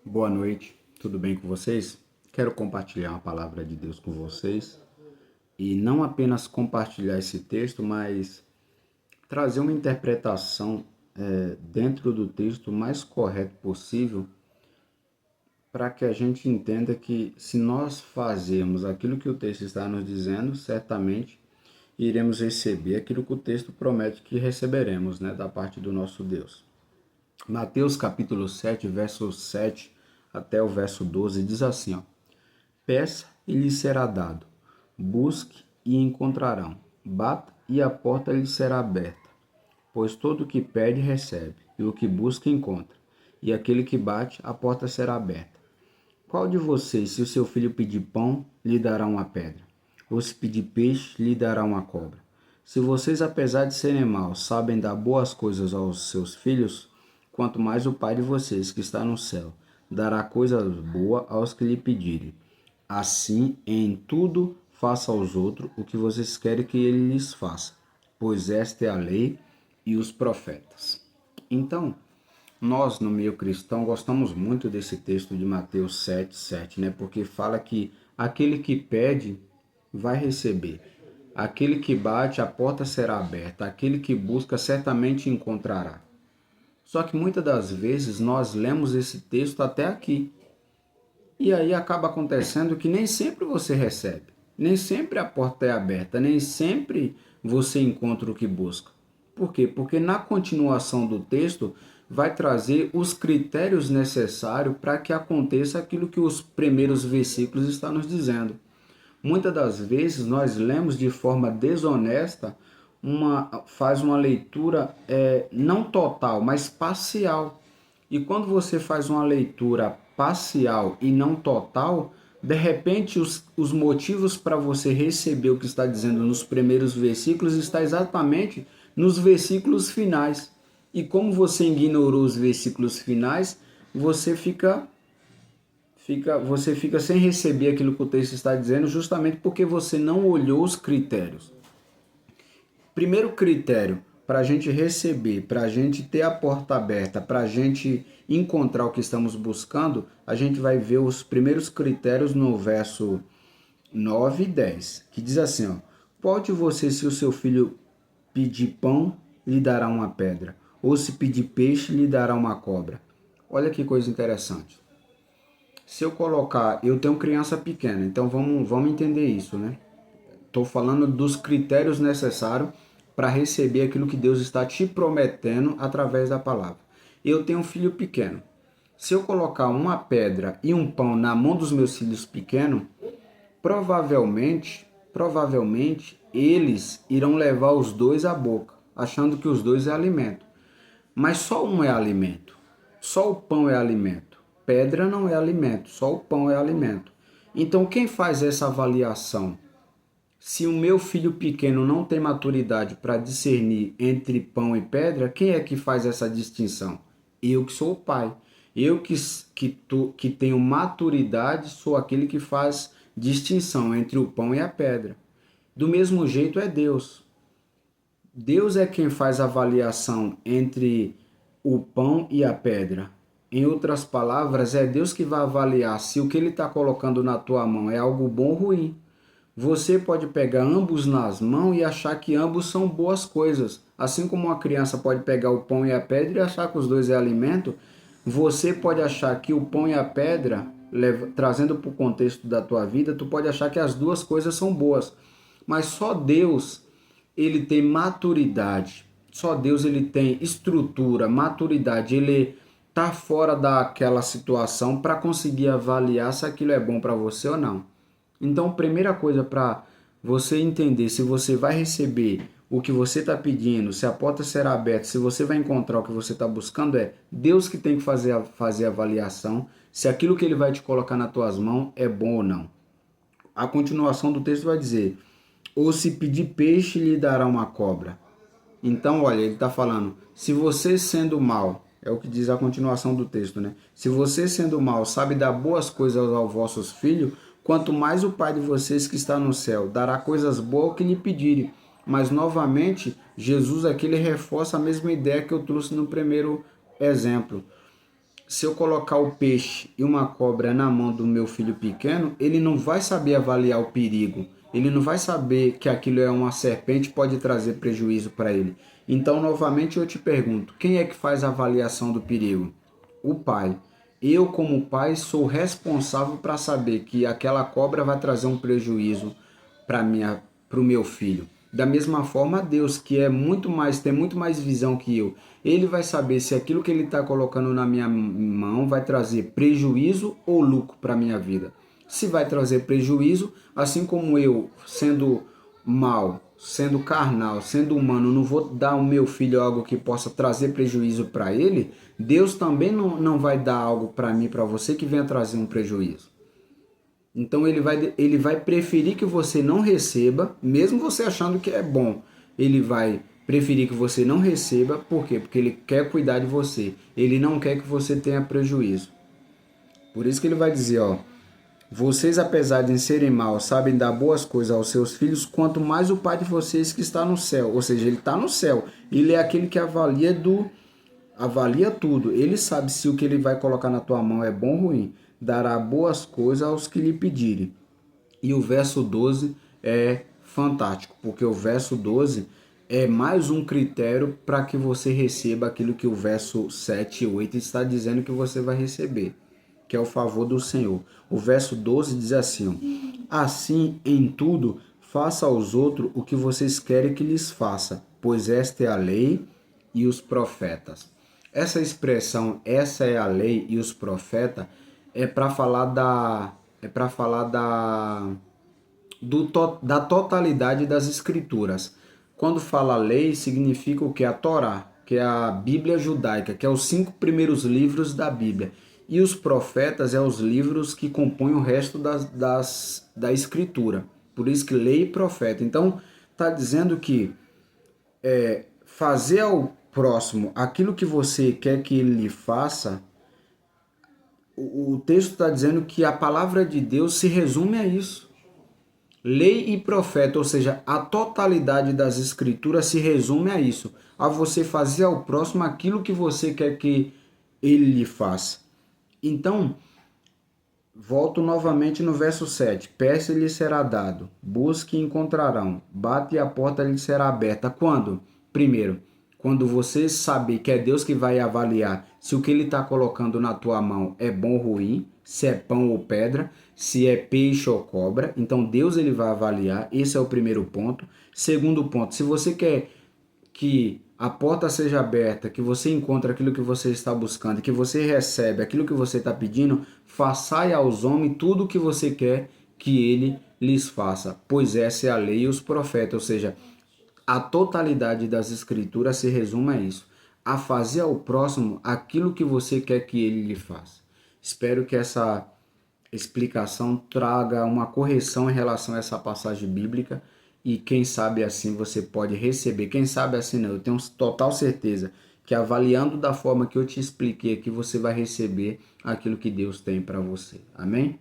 Boa noite, tudo bem com vocês? Quero compartilhar uma palavra de Deus com vocês e não apenas compartilhar esse texto, mas trazer uma interpretação dentro do texto o mais correto possível para que a gente entenda que se nós fazermos aquilo que o texto está nos dizendo, certamente iremos receber aquilo que o texto promete que receberemos, né, da parte do nosso Deus. Mateus capítulo 7, verso 7 até o verso 12 diz assim, ó: Peça e lhe será dado, busque e encontrarão, bata e a porta lhe será aberta. Pois todo o que pede recebe, e o que busca encontra, e aquele que bate, a porta será aberta. Qual de vocês, se o seu filho pedir pão, lhe dará uma pedra? Ou se pedir peixe, lhe dará uma cobra? Se vocês, apesar de serem maus, sabem dar boas coisas aos seus filhos, quanto mais o Pai de vocês, que está no céu, dará coisas boas aos que lhe pedirem. Assim, em tudo, faça aos outros o que vocês querem que ele lhes faça, pois esta é a lei e os profetas. Então, nós, no meio cristão, gostamos muito desse texto de Mateus 7:7, né? Porque fala que aquele que pede vai receber. Aquele que bate, a porta será aberta. Aquele que busca, certamente encontrará. Só que muitas das vezes nós lemos esse texto até aqui. E aí acaba acontecendo que nem sempre você recebe. Nem sempre a porta é aberta. Nem sempre você encontra o que busca. Por quê? Porque na continuação do texto vai trazer os critérios necessários para que aconteça aquilo que os primeiros versículos estão nos dizendo. Muitas das vezes nós lemos de forma desonesta, faz uma leitura não total, mas parcial. E quando você faz uma leitura parcial e não total, de repente os motivos para você receber o que está dizendo nos primeiros versículos está exatamente nos versículos finais. E como você ignorou os versículos finais, você fica sem receber aquilo que o texto está dizendo, justamente porque você não olhou os critérios. Primeiro critério para a gente receber, para a gente ter a porta aberta, para a gente encontrar o que estamos buscando, a gente vai ver os primeiros critérios no verso 9 e 10, que diz assim, ó: Pode você, se o seu filho pedir pão, lhe dará uma pedra, ou se pedir peixe, lhe dará uma cobra. Olha que coisa interessante. Se eu colocar, eu tenho criança pequena, então vamos entender isso, né? Estou falando dos critérios necessários para receber aquilo que Deus está te prometendo através da palavra. Eu tenho um filho pequeno. Se eu colocar uma pedra e um pão na mão dos meus filhos pequenos, provavelmente eles irão levar os dois à boca, achando que os dois é alimento. Mas só um é alimento. Só o pão é alimento. Pedra não é alimento, só o pão é alimento. Então quem faz essa avaliação? Se o meu filho pequeno não tem maturidade para discernir entre pão e pedra, quem é que faz essa distinção? Eu que sou o pai. Eu que tenho maturidade sou aquele que faz distinção entre o pão e a pedra. Do mesmo jeito é Deus. Deus é quem faz a avaliação entre o pão e a pedra. Em outras palavras, é Deus que vai avaliar se o que Ele está colocando na tua mão é algo bom ou ruim. Você pode pegar ambos nas mãos e achar que ambos são boas coisas. Assim como uma criança pode pegar o pão e a pedra e achar que os dois é alimento, você pode achar que o pão e a pedra, trazendo para o contexto da tua vida, tu pode achar que as duas coisas são boas. Mas só Deus, ele tem maturidade. Só Deus, ele tem estrutura, maturidade. Ele tá fora daquela situação para conseguir avaliar se aquilo é bom para você ou não. Então, primeira coisa para você entender se você vai receber o que você está pedindo, se a porta será aberta, se você vai encontrar o que você está buscando, é Deus que tem que fazer a avaliação se aquilo que Ele vai te colocar nas tuas mãos é bom ou não. A continuação do texto vai dizer: ou se pedir peixe, lhe dará uma cobra. Então, olha, ele está falando, se você sendo mal, é o que diz a continuação do texto, né? Se você sendo mal sabe dar boas coisas aos vossos filhos, quanto mais o Pai de vocês que está no céu dará coisas boas que lhe pedirem. Mas, novamente, Jesus aqui ele reforça a mesma ideia que eu trouxe no primeiro exemplo. se eu colocar o peixe e uma cobra na mão do meu filho pequeno, ele não vai saber avaliar o perigo. Ele não vai saber que aquilo é uma serpente, pode trazer prejuízo para ele. Então, novamente, eu te pergunto: quem é que faz a avaliação do perigo? O pai. Eu, como pai, sou responsável para saber que aquela cobra vai trazer um prejuízo para o meu filho. Da mesma forma, Deus, que é muito mais, tem muito mais visão que eu, ele vai saber se aquilo que ele está colocando na minha mão vai trazer prejuízo ou lucro para a minha vida. Se vai trazer prejuízo, assim como eu, sendo mal, sendo carnal, sendo humano, não vou dar ao meu filho algo que possa trazer prejuízo para ele, Deus também não vai dar algo para mim, para você, que venha trazer um prejuízo. Então ele vai preferir que você não receba, mesmo você achando que é bom. Ele vai preferir que você não receba, por quê? Porque ele quer cuidar de você. Ele não quer que você tenha prejuízo. Por isso que ele vai dizer, ó: vocês, apesar de serem maus, sabem dar boas coisas aos seus filhos, quanto mais o Pai de vocês que está no céu. Ou seja, ele está no céu. Ele é aquele que avalia tudo. Ele sabe se o que ele vai colocar na tua mão é bom ou ruim. Dará boas coisas aos que lhe pedirem. E o verso 12 é fantástico, porque o verso 12 é mais um critério para que você receba aquilo que o verso 7 e 8 está dizendo que você vai receber, que é o favor do Senhor. O verso 12 diz assim: assim, em tudo, faça aos outros o que vocês querem que lhes faça, pois esta é a lei e os profetas. Essa expressão, essa é a lei e os profetas, é para falar da totalidade das escrituras. Quando fala lei, significa o que? A Torá, que é a Bíblia judaica, que é os 5 primeiros livros da Bíblia. E os profetas é os livros que compõem o resto da escritura. Por isso que lei e profeta. Então, está dizendo que fazer ao próximo aquilo que você quer que ele lhe faça, o texto está dizendo que a palavra de Deus se resume a isso. Lei e profeta, ou seja, a totalidade das escrituras se resume a isso, a você fazer ao próximo aquilo que você quer que ele lhe faça. Então, volto novamente no verso 7. Peça e lhe será dado, busque e encontrarão, bate e a porta lhe será aberta. Quando? Primeiro, quando você saber que é Deus que vai avaliar se o que ele está colocando na tua mão é bom ou ruim, se é pão ou pedra, se é peixe ou cobra. Então Deus ele vai avaliar. Esse é o primeiro ponto. Segundo ponto, se você quer que a porta seja aberta, que você encontre aquilo que você está buscando, que você recebe aquilo que você está pedindo, façai aos homens tudo o que você quer que ele lhes faça, pois essa é a lei e os profetas. Ou seja, a totalidade das escrituras se resume a isso, a fazer ao próximo aquilo que você quer que ele lhe faça. Espero que essa explicação traga uma correção em relação a essa passagem bíblica e quem sabe assim você pode receber, quem sabe assim não, eu tenho total certeza que avaliando da forma que eu te expliquei aqui, você vai receber aquilo que Deus tem para você. Amém?